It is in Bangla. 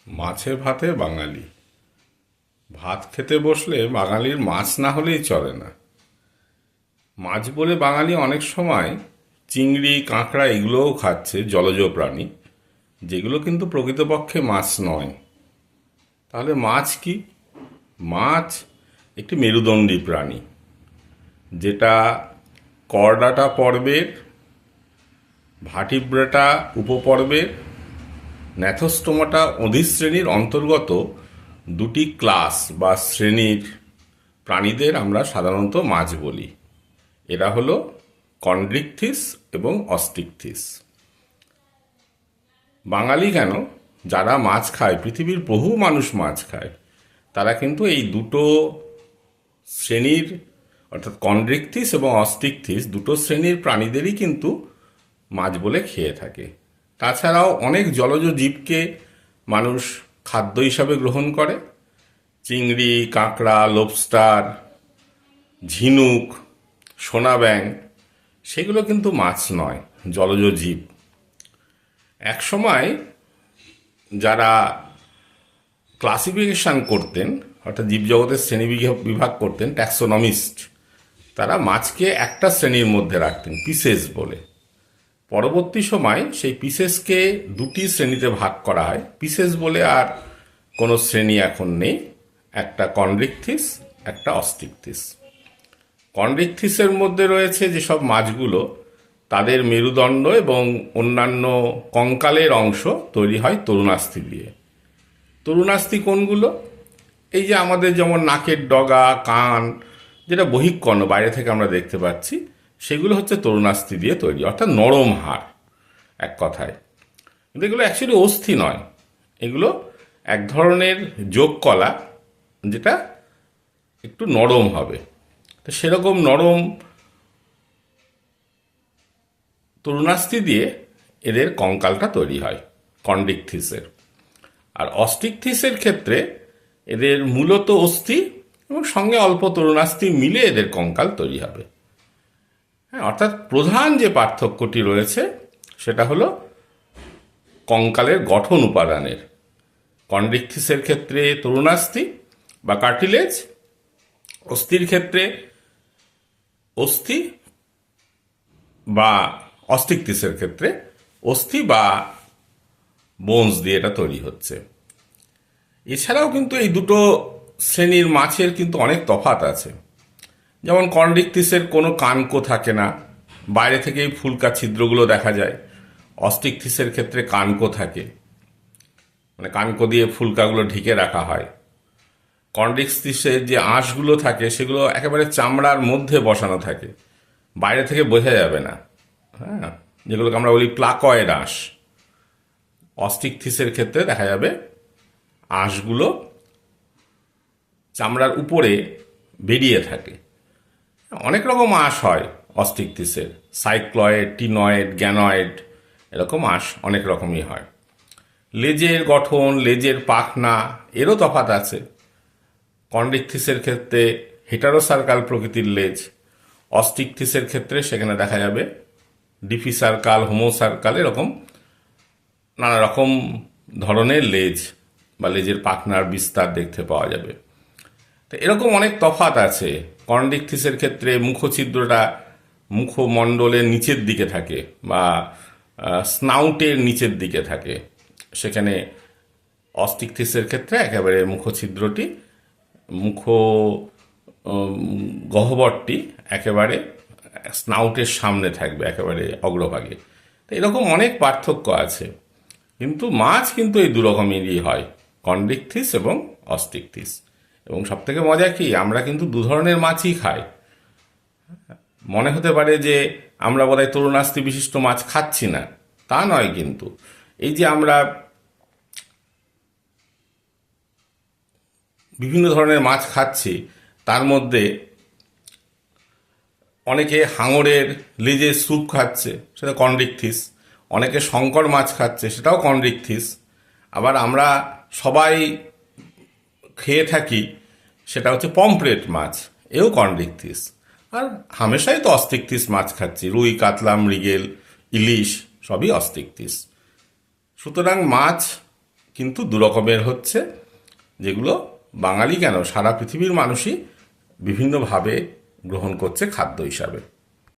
মাছে ভাতে বাঙালি। ভাত খেতে বসলে বাঙালির মাছ না হলেই চলে না। মাছ বলে বাঙালি অনেক সময় চিংড়ি কাঁকড়া এগুলোও খাচ্ছে, জলজ প্রাণী, যেগুলো কিন্তু প্রকৃতপক্ষে মাছ নয়। তাহলে মাছ কি? মাছ একটি মেরুদণ্ডী প্রাণী, যেটা করডাটা পর্বের, ভার্টিব্রেটা উপপর্বের, ন্যাথোস্টোমাটা অধিশ্রেণীর অন্তর্গত দুটি ক্লাস বা শ্রেণীর প্রাণীদের আমরা সাধারণত মাছ বলি। এরা হলো কন্ড্রিকথিস এবং অস্টিকথিস। বাঙালি কেন, যারা মাছ খায়, পৃথিবীর বহু মানুষ মাছ খায়, তারা কিন্তু এই দুটো শ্রেণীর, অর্থাৎ কন্ড্রিকথিস এবং অস্টিকথিস দুটো শ্রেণীর প্রাণীদেরই কিন্তু মাছ বলে খেয়ে থাকে। তাছাড়াও অনেক জলজ জীবকে মানুষ খাদ্য হিসাবে গ্রহণ করে। চিংড়ি, কাঁকড়া, লবস্টার, ঝিনুক, সোনা ব্যাঙ, সেগুলো কিন্তু মাছ নয়, জলজ জীব। একসময় যারা ক্লাসিফিকেশন করতেন, অর্থাৎ জীবজগতের শ্রেণী বিভাগ করতেন, ট্যাক্সোনমিস্ট, তারা মাছকে একটা শ্রেণীর মধ্যে রাখতেন, পিসেস বলে। পরবর্তী সময় সেই পিসেসকে দুটি শ্রেণীতে ভাগ করা হয়। পিসেস বলে আর কোনো শ্রেণী এখন নেই, একটা কন্ড্রিকথিস, একটা অস্টিকথিস। কন্ড্রিকথিসের মধ্যে রয়েছে যেসব মাছগুলো, তাদের মেরুদণ্ড এবং অন্যান্য কঙ্কালের অংশ তৈরি হয় তরুণাস্থি দিয়ে। তরুণাস্থি কোনগুলো? এই যে আমাদের যেমন নাকের ডগা, কান, যেটা বহিঃকর্ণ, বাইরে থেকে আমরা দেখতে পাচ্ছি, সেগুলো হচ্ছে তরুণাস্থি দিয়ে তৈরি, অর্থাৎ নরম হাড় এক কথায়। কিন্তু এগুলো অ্যাকচুয়ালি অস্থি নয়, এগুলো এক ধরনের যোগ কলা, যেটা একটু নরম হবে। তো সেরকম নরম তরুণাস্থি দিয়ে এদের কঙ্কালটা তৈরি হয় কন্ড্রিকথিসের। আর অস্টিকথিসের ক্ষেত্রে এদের মূলত অস্থি এবং সঙ্গে অল্প তরুণাস্থি মিলে এদের কঙ্কাল তৈরি হবে। হ্যাঁ, অর্থাৎ প্রধান যে পার্থক্যটি রয়েছে সেটা হলো কঙ্কালের গঠন উপাদানের। কন্ড্রিকথিসের ক্ষেত্রে তরুণাস্থি বা কার্টিলেজ, অস্থির ক্ষেত্রে অস্থি, বা অস্টিকথিসের ক্ষেত্রে অস্থি বা বোনস দিয়ে এটা তৈরি হচ্ছে। এছাড়াও কিন্তু এই দুটো শ্রেণীর মাছের কিন্তু অনেক তফাৎ আছে। যেমন কন্ড্রিকথিসের কোনো কানকো থাকে না, বাইরে থেকেই ফুলকা ছিদ্রগুলো দেখা যায়। অস্টিকথিসের ক্ষেত্রে কানকো থাকে, মানে কানকো দিয়ে ফুলকাগুলো ঢেকে রাখা হয়। কন্ড্রিকথিসের যে আঁশগুলো থাকে সেগুলো একেবারে চামড়ার মধ্যে বসানো থাকে, বাইরে থেকে বোঝা যাবে না। হ্যাঁ, যেগুলোকে আমরা বলি প্লাকয়েড আঁশ। অস্টিকথিসের ক্ষেত্রে দেখা যাবে আঁশগুলো চামড়ার উপরে বেরিয়ে থাকে। অনেক রকম আঁশ হয় অস্টিকথিসের, সাইক্লয়েড, টিনয়েড, গ্যানয়েড, এরকম আঁশ অনেক রকমই হয়। লেজের গঠন, লেজের পাখনা, এরও তফাৎ আছে। কন্ড্রিকথিসের ক্ষেত্রে হেটারোসার্কাল প্রকৃতির লেজ, অস্টিকথিসের ক্ষেত্রে সেখানে দেখা যাবে ডিফিসার্কাল, হোমোসার্কাল, এরকম নানা রকম ধরনের লেজ বা লেজের পাখনার বিস্তার দেখতে পাওয়া যাবে। তো এরকম অনেক তফাৎ আছে। কন্ড্রিকথিসের ক্ষেত্রে মুখছিদ্রটা মুখমণ্ডলের নিচের দিকে থাকে বা স্নাউটের নিচের দিকে থাকে, সেখানে অস্টিকথিসের ক্ষেত্রে একেবারে মুখছিদ্রটি, মুখ গহ্বরটি একেবারে স্নাউটের সামনে থাকবে, একেবারে অগ্রভাগে। তো এরকম অনেক পার্থক্য আছে, কিন্তু মাছ কিন্তু এই দুরকমেরই হয়, কন্ড্রিকথিস এবং অস্টিকথিস। এবং সবথেকে মজা কি, আমরা কিন্তু দু ধরনের মাছই খাই। মনে হতে পারে যে আমরা বোধহয় তরুণাস্থি বিশিষ্ট মাছ খাচ্ছি না, তা নয় কিন্তু। এই যে আমরা বিভিন্ন ধরনের মাছ খাচ্ছি, তার মধ্যে অনেকে হাঙরের লেজের স্যুপ খাচ্ছে, সেটা কন্ড্রিকথিস। অনেকে শঙ্কর মাছ খাচ্ছে, সেটাও কন্ড্রিকথিস। আবার আমরা সবাই খেয়ে থাকি সেটা হচ্ছে পমফ্রেট মাছ, এও কন্ড্রিকথিস। আর হামেশাই তো অস্টিকথিস মাছ খাচ্ছি, রুই, কাতলা, মৃগেল, ইলিশ, সবই অস্টিকথিস। সুতরাং মাছ কিন্তু দু রকমের হচ্ছে, যেগুলো বাঙালি কেন সারা পৃথিবীর মানুষই বিভিন্নভাবে গ্রহণ করছে খাদ্য হিসাবে।